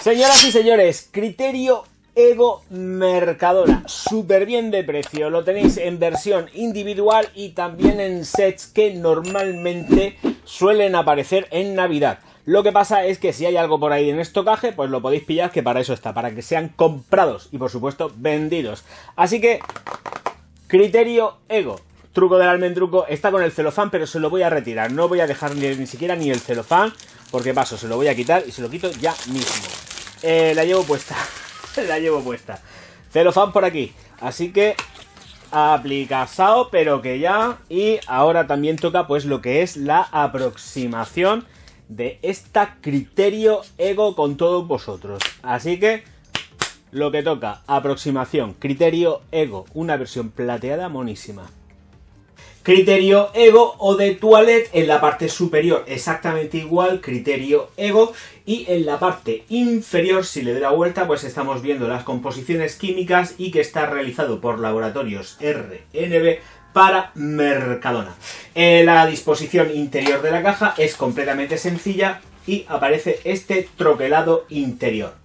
Señoras y señores, Criterio Ego Mercadona, súper bien de precio, lo tenéis en versión individual y también en sets que normalmente suelen aparecer en Navidad. Lo que pasa es que si hay algo por ahí en estocaje, pues lo podéis pillar, que para eso está, para que sean comprados y por supuesto vendidos. Así que, Criterio Ego, truco del almendruco, está con el celofán, pero se lo voy a retirar, no voy a dejar ni siquiera ni el celofán, porque paso, se lo voy a quitar y se lo quito ya mismo. La llevo puesta. La llevo puesta. Celofán por aquí. Así que aplicasao, pero que ya. Y ahora también toca pues lo que es la aproximación de esta Criterio Ego con todos vosotros. Así que lo que toca, aproximación, Criterio Ego, una versión plateada monísima. Criterio Ego o de Toilette en la parte superior exactamente igual, Criterio Ego, y en la parte inferior, si le doy la vuelta, pues estamos viendo las composiciones químicas y que está realizado por Laboratorios RNB para Mercadona. La disposición interior de la caja es completamente sencilla y aparece este troquelado interior.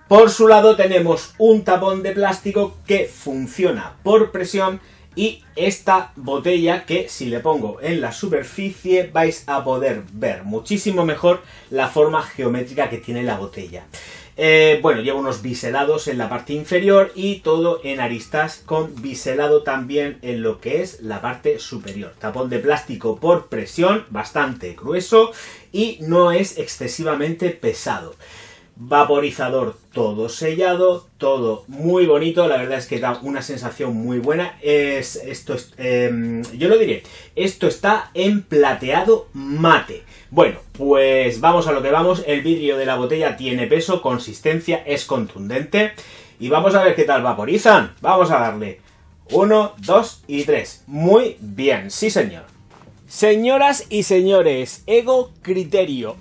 Por su lado tenemos un tapón de plástico que funciona por presión y esta botella que si le pongo en la superficie vais a poder ver muchísimo mejor la forma geométrica que tiene la botella. Bueno, lleva unos biselados en la parte inferior y todo en aristas con biselado también en lo que es la parte superior. Tapón de plástico por presión, bastante grueso y no es excesivamente pesado. Vaporizador todo sellado, todo muy bonito, la verdad es que da una sensación muy buena. Yo lo diré, esto está en plateado mate. Bueno, pues vamos a lo que vamos. El vidrio de la botella tiene peso, consistencia, es contundente y vamos a ver qué tal vaporizan. Vamos a darle 1, 2 y 3. Muy bien, sí señor. Señoras y señores, Ego Criterio.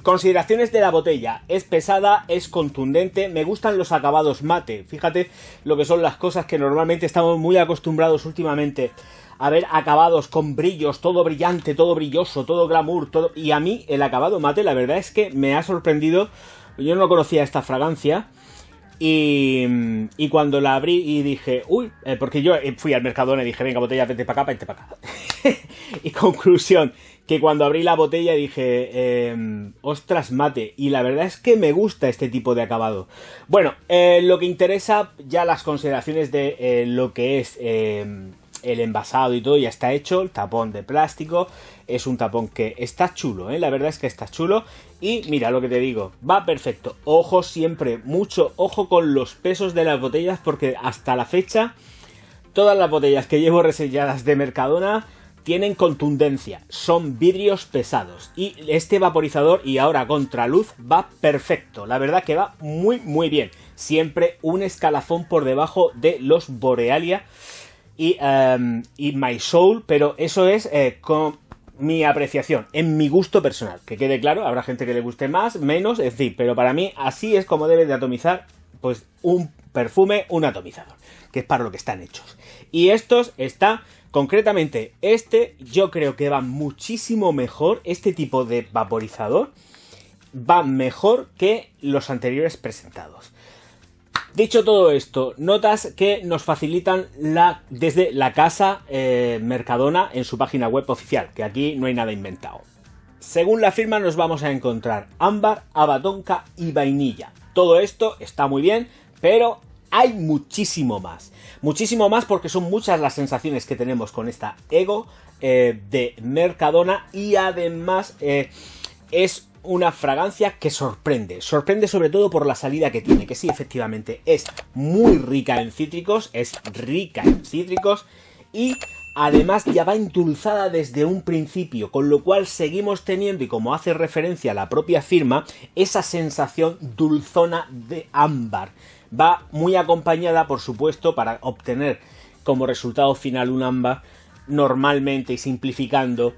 Consideraciones de la botella. Es pesada, es contundente, me gustan los acabados mate. Fíjate lo que son las cosas que normalmente estamos muy acostumbrados últimamente a ver acabados con brillos, todo brillante, todo brilloso, todo glamour, todo. Y a mí el acabado mate, la verdad es que me ha sorprendido. Yo no conocía esta fragancia. Y cuando la abrí y dije, uy, porque yo fui al Mercadona y dije, venga, botella, vete para acá, vete para acá. Y conclusión, que cuando abrí la botella dije, ostras, mate. Y la verdad es que me gusta este tipo de acabado. Bueno, lo que interesa, ya las consideraciones de lo que es el envasado y todo ya está hecho. El tapón de plástico es un tapón que está chulo, la verdad es que está chulo. Y mira lo que te digo, va perfecto. Ojo siempre, mucho ojo con los pesos de las botellas, porque hasta la fecha todas las botellas que llevo reselladas de Mercadona tienen contundencia, son vidrios pesados. Y este vaporizador y ahora contraluz va perfecto, la verdad que va muy muy bien. Siempre un escalafón por debajo de los Borealia y My Soul, pero eso es con mi apreciación, en mi gusto personal, que quede claro, habrá gente que le guste más, menos, es decir, pero para mí así es como debe de atomizar pues un perfume, un atomizador, que es para lo que están hechos. Y estos está, concretamente este, yo creo que va muchísimo mejor, este tipo de vaporizador va mejor que los anteriores presentados. Dicho todo esto, notas que nos facilitan desde la casa Mercadona en su página web oficial, que aquí no hay nada inventado. Según la firma nos vamos a encontrar ámbar, abatonca y vainilla. Todo esto está muy bien, pero hay muchísimo más. Muchísimo más porque son muchas las sensaciones que tenemos con esta Ego de Mercadona y además es una fragancia que sorprende sobre todo por la salida que tiene, que sí, efectivamente es muy rica en cítricos, y además ya va endulzada desde un principio, con lo cual seguimos teniendo, y como hace referencia a la propia firma, esa sensación dulzona de ámbar. Va muy acompañada, por supuesto, para obtener como resultado final un ámbar, normalmente y simplificando,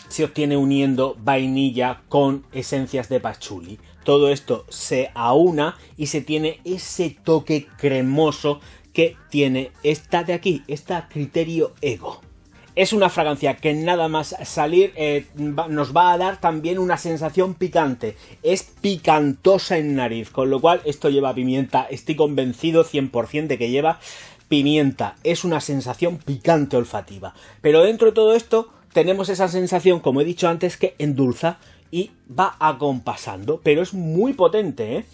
se obtiene uniendo vainilla con esencias de pachuli. Todo esto se aúna y se tiene ese toque cremoso que tiene esta de aquí, esta Criterio Ego. Es una fragancia que nada más salir nos va a dar también una sensación picante. Es picantosa en nariz, con lo cual esto lleva pimienta. Estoy convencido 100% de que lleva pimienta. Es una sensación picante olfativa. Pero dentro de todo esto tenemos esa sensación, como he dicho antes, que endulza y va acompasando. Pero es muy potente, ¿eh?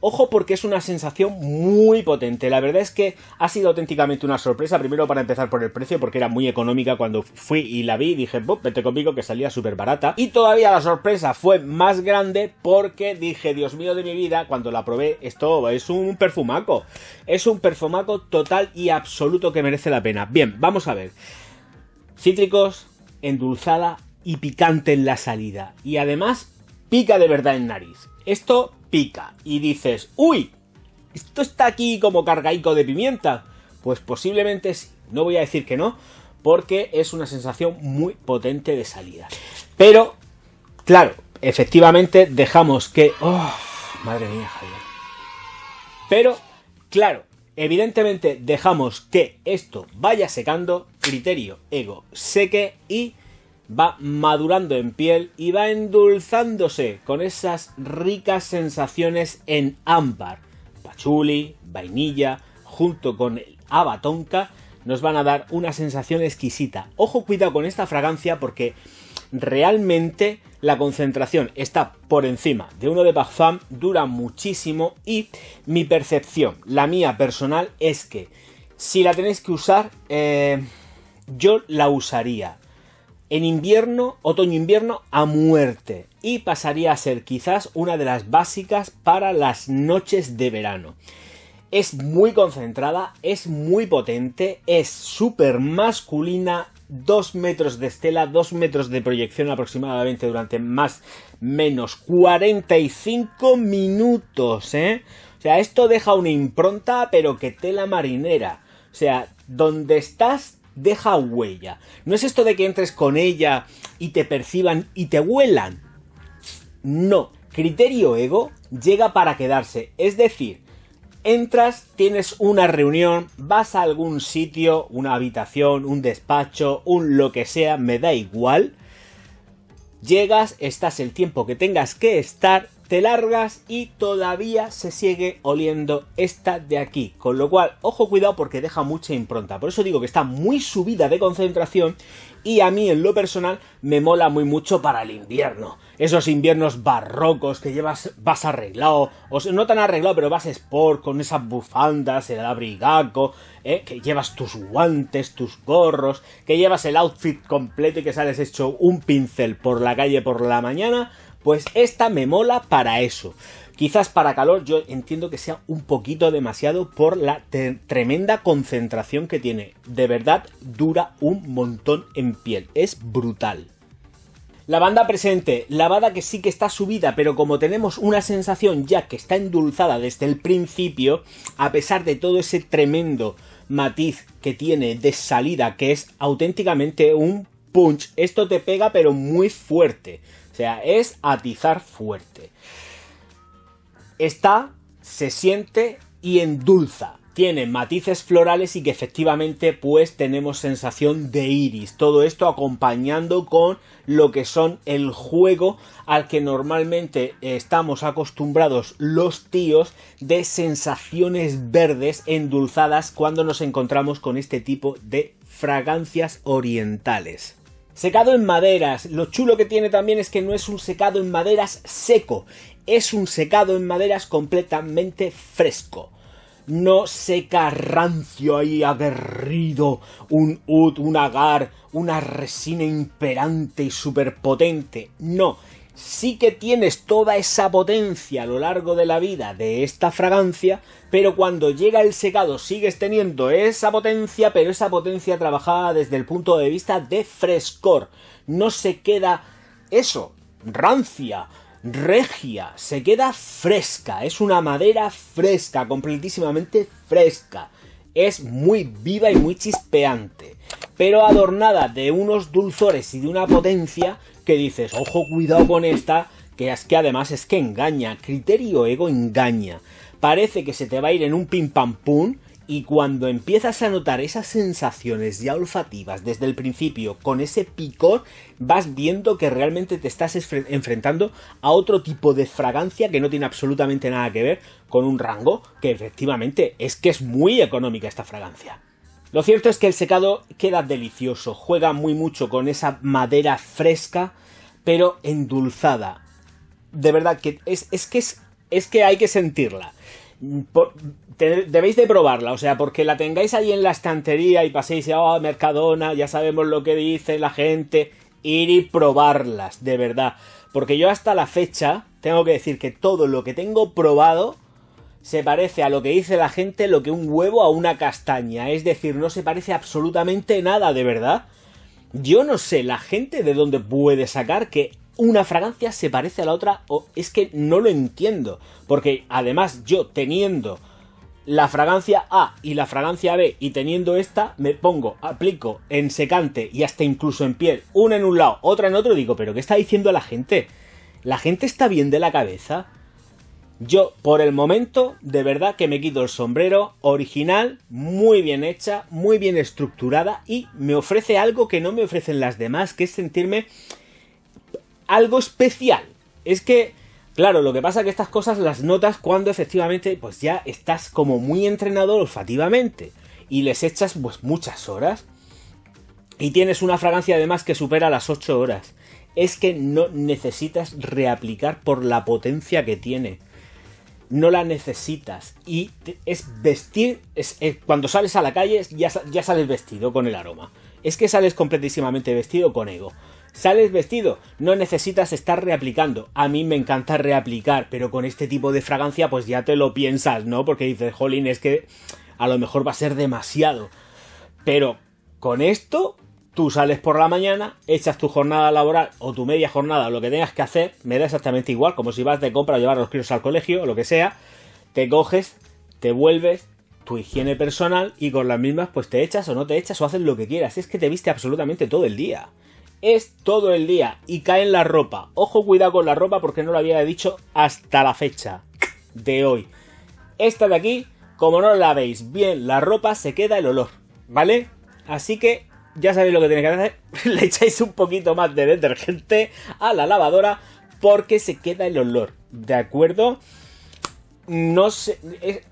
Ojo, porque es una sensación muy potente. La verdad es que ha sido auténticamente una sorpresa. Primero, para empezar, por el precio, porque era muy económica. Cuando fui y la vi, dije, vete conmigo, que salía súper barata. Y todavía la sorpresa fue más grande porque dije, Dios mío de mi vida, cuando la probé, esto es un perfumaco. Es un perfumaco total y absoluto que merece la pena. Bien, vamos a ver. Cítricos, endulzada y picante en la salida. Y además, pica de verdad en nariz. Esto pica y dices, uy, esto está aquí como cargaico de pimienta. Pues posiblemente sí, no voy a decir que no, porque es una sensación muy potente de salida. Pero, claro, efectivamente dejamos que... ¡Oh! Madre mía, Javier. Pero, claro, evidentemente dejamos que esto vaya secando, Criterio Ego seque y va madurando en piel y va endulzándose con esas ricas sensaciones en ámbar. Pachuli, vainilla, junto con el haba tonka, nos van a dar una sensación exquisita. Ojo, cuidado con esta fragancia porque realmente la concentración está por encima de uno de Parfum, dura muchísimo y mi percepción, la mía personal, es que si la tenéis que usar, yo la usaría en invierno, otoño-invierno a muerte y pasaría a ser quizás una de las básicas para las noches de verano. Es muy concentrada, es muy potente, es súper masculina, 2 metros de estela, 2 metros de proyección aproximadamente durante más menos 45 minutos, ¿eh? O sea, esto deja una impronta, pero que tela marinera. O sea, donde estás deja huella. No es esto de que entres con ella y te perciban y te huelan. No. Criterio Ego llega para quedarse. Es decir, entras, tienes una reunión, vas a algún sitio, una habitación, un despacho, un lo que sea, me da igual. Llegas, estás el tiempo que tengas que estar, te largas y todavía se sigue oliendo esta de aquí. Con lo cual, ojo, cuidado porque deja mucha impronta. Por eso digo que está muy subida de concentración y a mí en lo personal me mola muy mucho para el invierno. Esos inviernos barrocos que vas arreglado, o no tan arreglado, pero vas sport con esas bufandas, el abrigaco, que llevas tus guantes, tus gorros, que llevas el outfit completo y que sales hecho un pincel por la calle por la mañana. Pues esta me mola para eso. Quizás para calor yo entiendo que sea un poquito demasiado por la tremenda concentración que tiene. De verdad dura un montón en piel. Es brutal. Lavanda presente, lavada que sí que está subida, pero como tenemos una sensación ya que está endulzada desde el principio, a pesar de todo ese tremendo matiz que tiene de salida, que es auténticamente un punch. Esto te pega pero muy fuerte. O sea, es atizar fuerte. Esta se siente y endulza. Tiene matices florales y que efectivamente pues tenemos sensación de iris. Todo esto acompañando con lo que son el juego al que normalmente estamos acostumbrados los tíos de sensaciones verdes endulzadas cuando nos encontramos con este tipo de fragancias orientales. Secado en maderas. Lo chulo que tiene también es que no es un secado en maderas seco. Es un secado en maderas completamente fresco. No seca rancio ahí aguerrido, un oud, un agar, una resina imperante y súper potente. No, sí que tienes toda esa potencia a lo largo de la vida de esta fragancia, pero cuando llega el secado sigues teniendo esa potencia, pero esa potencia trabajada desde el punto de vista de frescor. No se queda eso, rancia, regia, se queda fresca, es una madera fresca, completísimamente fresca, es muy viva y muy chispeante, pero adornada de unos dulzores y de una potencia que dices, ojo, cuidado con esta, que es que además es que engaña. Criterio Ego engaña, parece que se te va a ir en un pim pam pum Y cuando empiezas a notar esas sensaciones ya olfativas desde el principio, con ese picor, vas viendo que realmente te estás enfrentando a otro tipo de fragancia que no tiene absolutamente nada que ver con un rango que efectivamente es muy económica esta fragancia. Lo cierto es que el secado queda delicioso, juega muy mucho con esa madera fresca, pero endulzada. De verdad que es que hay que sentirla. Debéis de probarla, o sea, porque la tengáis ahí en la estantería y paséis a Mercadona, ya sabemos lo que dice la gente, ir y probarlas, de verdad. Porque yo hasta la fecha tengo que decir que todo lo que tengo probado se parece a lo que dice la gente, lo que un huevo a una castaña, es decir, no se parece absolutamente nada, de verdad. Yo no sé la gente de dónde puede sacar que una fragancia se parece a la otra, o es que no lo entiendo, porque además yo teniendo la fragancia A y la fragancia B y teniendo esta, me pongo, aplico en secante y hasta incluso en piel, una en un lado, otra en otro, digo, pero ¿qué está diciendo la gente? ¿La gente está bien de la cabeza? Yo, por el momento, de verdad que me quito el sombrero, original, muy bien hecha, muy bien estructurada y me ofrece algo que no me ofrecen las demás, que es sentirme algo especial. Es que, claro, lo que pasa es que estas cosas las notas cuando efectivamente pues ya estás como muy entrenado olfativamente y les echas pues muchas horas y tienes una fragancia además que supera las 8 horas. Es que no necesitas reaplicar por la potencia que tiene. No la necesitas. Y es vestir, cuando sales a la calle ya sales vestido con el aroma. Es que sales completísimamente vestido con ego. Sales vestido, no necesitas estar reaplicando. A mí me encanta reaplicar, pero con este tipo de fragancia pues ya te lo piensas, ¿no? Porque dices, jolín, es que a lo mejor va a ser demasiado. Pero con esto, tú sales por la mañana, echas tu jornada laboral o tu media jornada, lo que tengas que hacer, me da exactamente igual, como si vas de compra a llevar a los críos al colegio o lo que sea, te coges, te vuelves, tu higiene personal y con las mismas pues te echas o no te echas o haces lo que quieras. Es que te viste absolutamente todo el día. Es todo el día y cae en la ropa. Ojo, cuidado con la ropa porque no lo había dicho hasta la fecha de hoy. Esta de aquí, como no la veis bien la ropa, se queda el olor, ¿vale? Así que ya sabéis lo que tenéis que hacer. Le echáis un poquito más de detergente a la lavadora porque se queda el olor, ¿de acuerdo? No sé,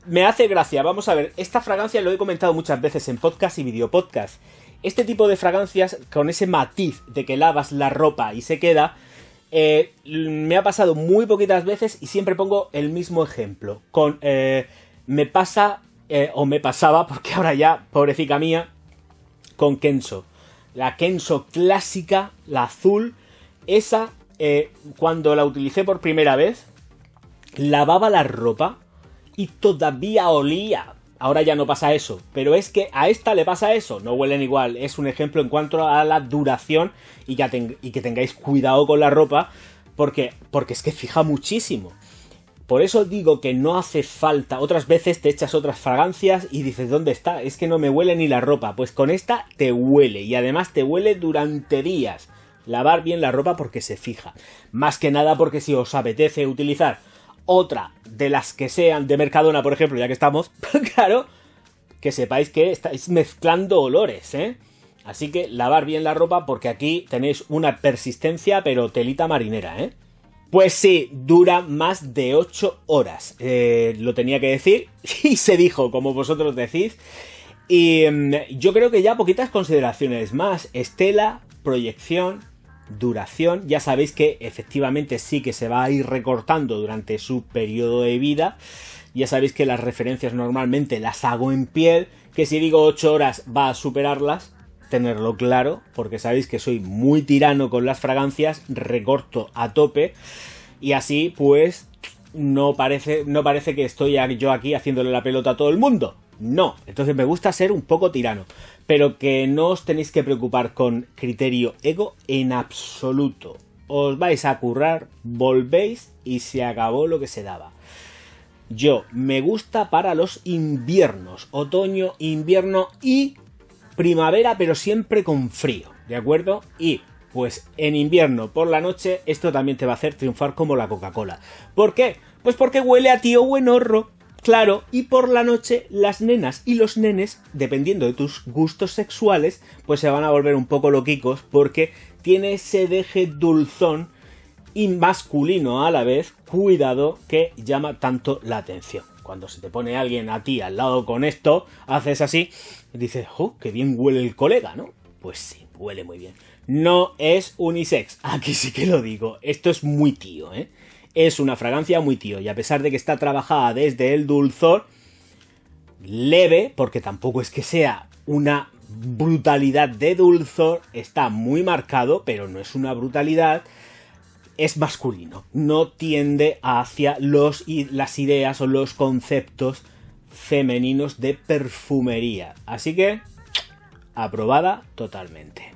me hace gracia. Vamos a ver, esta fragancia lo he comentado muchas veces en podcast y videopodcast. Este tipo de fragancias, con ese matiz de que lavas la ropa y se queda, me ha pasado muy poquitas veces y siempre pongo el mismo ejemplo. Me pasa, o me pasaba, porque ahora ya, pobrecita mía, con Kenzo. La Kenzo clásica, la azul, esa, cuando la utilicé por primera vez, lavaba la ropa y todavía olía. Ahora ya no pasa eso, pero es que a esta le pasa eso, no huelen igual. Es un ejemplo en cuanto a la duración y que tengáis cuidado con la ropa porque es que fija muchísimo. Por eso digo que no hace falta. Otras veces te echas otras fragancias y dices, ¿dónde está? Es que no me huele ni la ropa. Pues con esta te huele y además te huele durante días. Lavar bien la ropa porque se fija. Más que nada porque si os apetece utilizar otra de las que sean de Mercadona, por ejemplo, ya que estamos, claro, que sepáis que estáis mezclando olores, ¿eh? Así que lavar bien la ropa porque aquí tenéis una persistencia, pero telita marinera, ¿eh? Pues sí, dura más de 8 horas. Lo tenía que decir y se dijo, como vosotros decís. Y yo creo que ya poquitas consideraciones más. Estela, proyección, duración. Ya sabéis que efectivamente sí que se va a ir recortando durante su periodo de vida. Ya sabéis que las referencias normalmente las hago en piel. Que si digo 8 horas va a superarlas. Tenerlo claro, porque sabéis que soy muy tirano con las fragancias, recorto a tope y así pues no parece que estoy yo aquí haciéndole la pelota a todo el mundo. No, entonces me gusta ser un poco tirano, pero que no os tenéis que preocupar con criterio ego en absoluto. Os vais a currar, volvéis y se acabó lo que se daba. Yo me gusta para los inviernos, otoño, invierno y primavera, pero siempre con frío, ¿de acuerdo? Y pues en invierno por la noche esto también te va a hacer triunfar como la Coca-Cola. ¿Por qué? Pues porque huele a tío buenorro. claro, y por la noche las nenas y los nenes, dependiendo de tus gustos sexuales, pues se van a volver un poco loquicos porque tiene ese deje dulzón y masculino a la vez, cuidado, que llama tanto la atención. Cuando se te pone alguien a ti al lado con esto, haces así y dices, ¡oh, qué bien huele el colega!, ¿no? Pues sí, huele muy bien. No es unisex, aquí sí que lo digo, esto es muy tío, ¿eh? Es una fragancia muy tío, y a pesar de que está trabajada desde el dulzor leve, porque tampoco es que sea una brutalidad de dulzor, está muy marcado, pero no es una brutalidad, es masculino, no tiende hacia las ideas o los conceptos femeninos de perfumería, así que aprobada totalmente.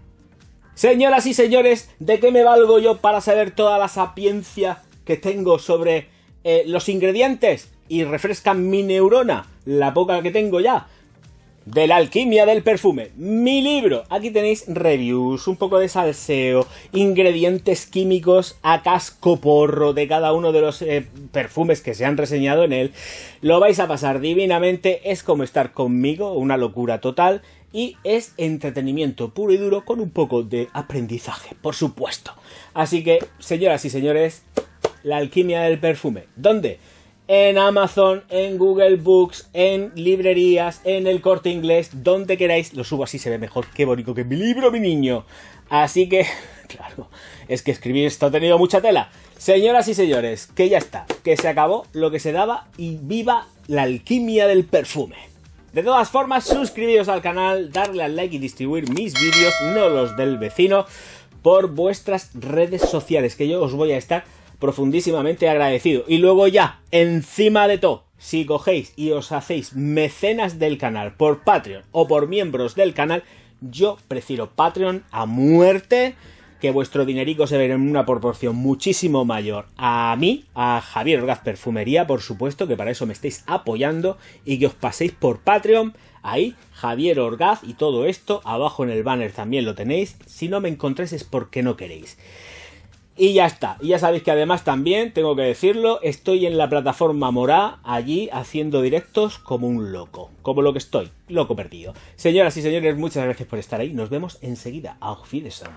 Señoras y señores, ¿de qué me valgo yo para saber toda la sapiencia que tengo sobre los ingredientes y refrescan mi neurona, la poca que tengo ya, de la alquimia del perfume? Mi libro, aquí tenéis reviews, un poco de salseo, ingredientes químicos a cascoporro de cada uno de los perfumes que se han reseñado en él. Lo vais a pasar divinamente, es como estar conmigo, una locura total, y es entretenimiento puro y duro con un poco de aprendizaje, por supuesto. Así que, señoras y señores, la alquimia del perfume. ¿Dónde? En Amazon, en Google Books, en librerías, en el Corte Inglés, donde queráis. Lo subo así, se ve mejor. Qué bonito que mi libro, mi niño. Así que, claro, es que escribir esto ha tenido mucha tela. Señoras y señores, que ya está, que se acabó lo que se daba y viva la alquimia del perfume. De todas formas, suscribiros al canal, darle al like y distribuir mis vídeos, no los del vecino, por vuestras redes sociales, que yo os voy a estar profundísimamente agradecido. Y luego ya, encima de todo, si cogéis y os hacéis mecenas del canal por Patreon o por miembros del canal, yo prefiero Patreon a muerte, que vuestro dinerico se verá en una proporción muchísimo mayor a mí, a Javier Orgaz Perfumería, por supuesto, que para eso me estáis apoyando, y que os paséis por Patreon, ahí, Javier Orgaz, y todo esto, abajo en el banner también lo tenéis. Si no me encontráis es porque no queréis. Y ya está, y ya sabéis que además también, tengo que decirlo, estoy en la plataforma Morá, allí haciendo directos como un loco, como lo que estoy, loco perdido. Señoras y señores, muchas gracias por estar ahí, nos vemos enseguida. Auf Wiedersehen.